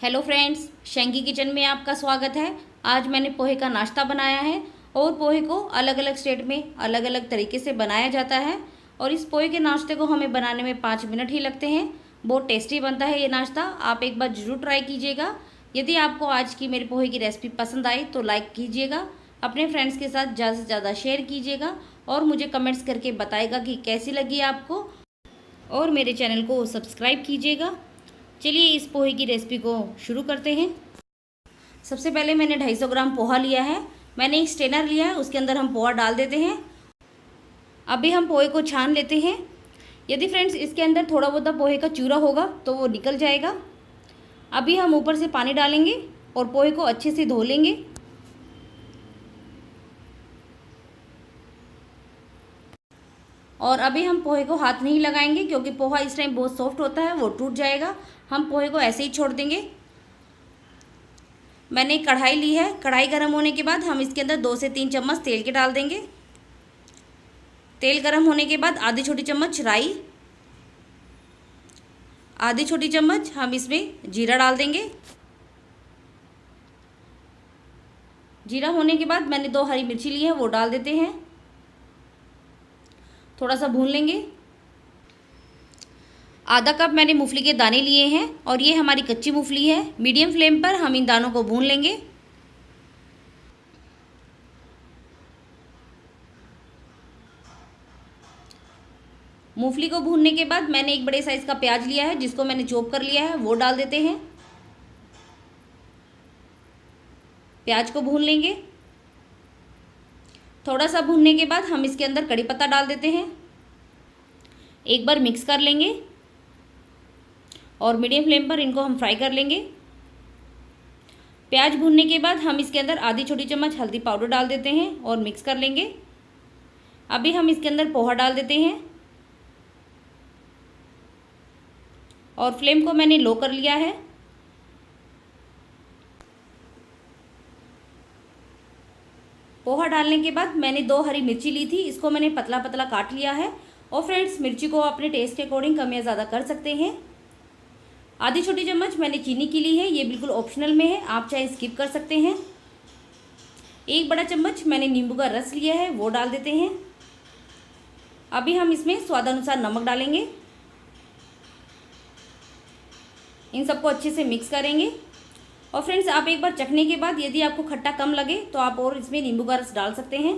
Hello friends, Shanky kitchen में आपका स्वागत है। आज मैंने पोहे का नाश्ता बनाया है और पोहे को अलग अलग स्टेट में अलग अलग तरीके से बनाया जाता है और इस पोहे के नाश्ते को हमें बनाने में 5 मिनट ही लगते हैं। बहुत टेस्टी बनता है ये नाश्ता, आप एक बार ज़रूर ट्राई कीजिएगा। यदि आपको आज की मेरे पोहे की रेसिपी पसंद आई तो लाइक कीजिएगा, अपने फ्रेंड्स के साथ ज़्यादा से ज़्यादा शेयर कीजिएगा और मुझे कमेंट्स करके बताइएगा कि कैसी लगी आपको, और मेरे चैनल को सब्सक्राइब कीजिएगा। चलिए इस पोहे की रेसिपी को शुरू करते हैं। सबसे पहले मैंने 250 ग्राम पोहा लिया है। मैंने एक स्ट्रेनर लिया है, उसके अंदर हम पोहा डाल देते हैं। अभी हम पोहे को छान लेते हैं। यदि फ्रेंड्स इसके अंदर थोड़ा बहुत पोहे का चूरा होगा तो वो निकल जाएगा। अभी हम ऊपर से पानी डालेंगे और पोहे को अच्छे से धो लेंगे। और अभी हम पोहे को हाथ नहीं लगाएंगे क्योंकि पोहा इस टाइम बहुत सॉफ्ट होता है, वो टूट जाएगा। हम पोहे को ऐसे ही छोड़ देंगे। मैंने एक कढ़ाई ली है। कढ़ाई गर्म होने के बाद हम इसके अंदर 2 से 3 चम्मच तेल के डाल देंगे। तेल गर्म होने के बाद आधी छोटी चम्मच राई, आधी छोटी चम्मच हम इसमें जीरा डाल देंगे। जीरा होने के बाद मैंने 2 हरी मिर्ची ली है, वो डाल देते हैं। थोड़ा सा भून लेंगे। आधा कप मैंने मूंगफली के दाने लिए हैं और ये हमारी कच्ची मूंगफली है। मीडियम फ्लेम पर हम इन दानों को भून लेंगे। मूंगफली को भूनने के बाद मैंने एक बड़े साइज़ का प्याज लिया है जिसको मैंने चॉप कर लिया है, वो डाल देते हैं। प्याज को भून लेंगे। थोड़ा सा भूनने के बाद हम इसके अंदर कड़ी पत्ता डाल देते हैं। एक बार मिक्स कर लेंगे और मीडियम फ्लेम पर इनको हम फ्राई कर लेंगे। प्याज भूनने के बाद हम इसके अंदर आधी छोटी चम्मच हल्दी पाउडर डाल देते हैं और मिक्स कर लेंगे। अभी हम इसके अंदर पोहा डाल देते हैं और फ्लेम को मैंने लो कर लिया है। पोहा डालने के बाद मैंने 2 हरी मिर्ची ली थी, इसको मैंने पतला पतला काट लिया है। और फ्रेंड्स मिर्ची को अपने टेस्ट के अकॉर्डिंग कम या ज़्यादा कर सकते हैं। आधी छोटी चम्मच मैंने चीनी की ली है, ये बिल्कुल ऑप्शनल में है, आप चाहे स्किप कर सकते हैं। एक बड़ा चम्मच मैंने नींबू का रस लिया है, वो डाल देते हैं। अभी हम इसमें स्वादानुसार नमक डालेंगे। इन सबको अच्छे से मिक्स करेंगे। और फ्रेंड्स आप एक बार चखने के बाद यदि आपको खट्टा कम लगे तो आप और इसमें नींबू का रस डाल सकते हैं।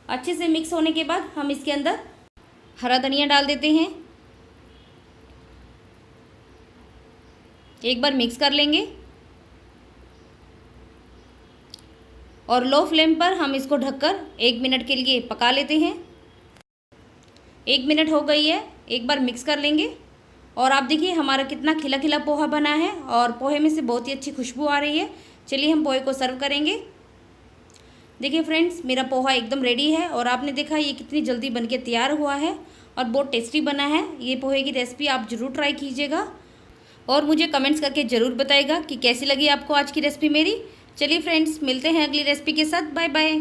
अच्छे से मिक्स होने के बाद हम इसके अंदर हरा धनिया डाल देते हैं। एक बार मिक्स कर लेंगे और लो फ्लेम पर हम इसको ढककर 1 मिनट के लिए पका लेते हैं। 1 मिनट हो गई है, एक बार मिक्स कर लेंगे। और आप देखिए हमारा कितना खिला खिला पोहा बना है और पोहे में से बहुत ही अच्छी खुशबू आ रही है। चलिए हम पोहे को सर्व करेंगे। देखिए फ्रेंड्स मेरा पोहा एकदम रेडी है और आपने देखा ये कितनी जल्दी बनके तैयार हुआ है और बहुत टेस्टी बना है। ये पोहे की रेसिपी आप ज़रूर ट्राई कीजिएगा और मुझे कमेंट्स करके ज़रूर बताइएगा कि कैसी लगी आपको आज की रेसिपी मेरी। चलिए फ्रेंड्स मिलते हैं अगली रेसिपी के साथ। Bye bye.